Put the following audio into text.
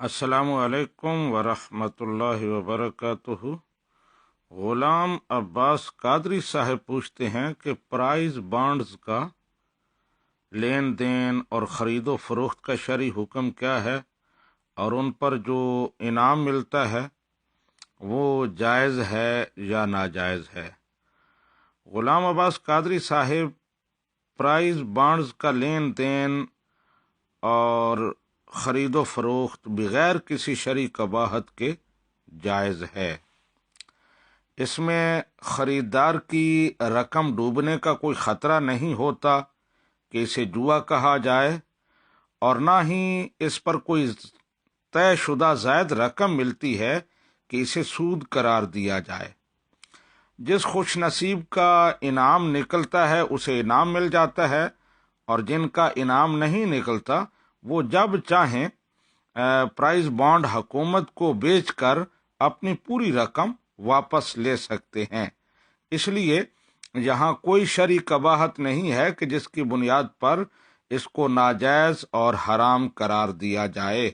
السلام علیکم ورحمۃ اللہ وبرکاتہ۔ غلام عباس قادری صاحب پوچھتے ہیں کہ پرائز بانڈز کا لین دین اور خرید و فروخت کا شرعی حکم کیا ہے، اور ان پر جو انعام ملتا ہے وہ جائز ہے یا ناجائز ہے۔ غلام عباس قادری صاحب، پرائز بانڈز کا لین دین اور خرید و فروخت بغیر کسی شرعی قباحت کے جائز ہے۔ اس میں خریدار کی رقم ڈوبنے کا کوئی خطرہ نہیں ہوتا کہ اسے جوا کہا جائے، اور نہ ہی اس پر کوئی طے شدہ زائد رقم ملتی ہے کہ اسے سود قرار دیا جائے۔ جس خوش نصیب کا انعام نکلتا ہے اسے انعام مل جاتا ہے، اور جن کا انعام نہیں نکلتا وہ جب چاہیں پرائز بانڈ حکومت کو بیچ کر اپنی پوری رقم واپس لے سکتے ہیں۔ اس لیے یہاں کوئی شرعی قباحت نہیں ہے کہ جس کی بنیاد پر اس کو ناجائز اور حرام قرار دیا جائے۔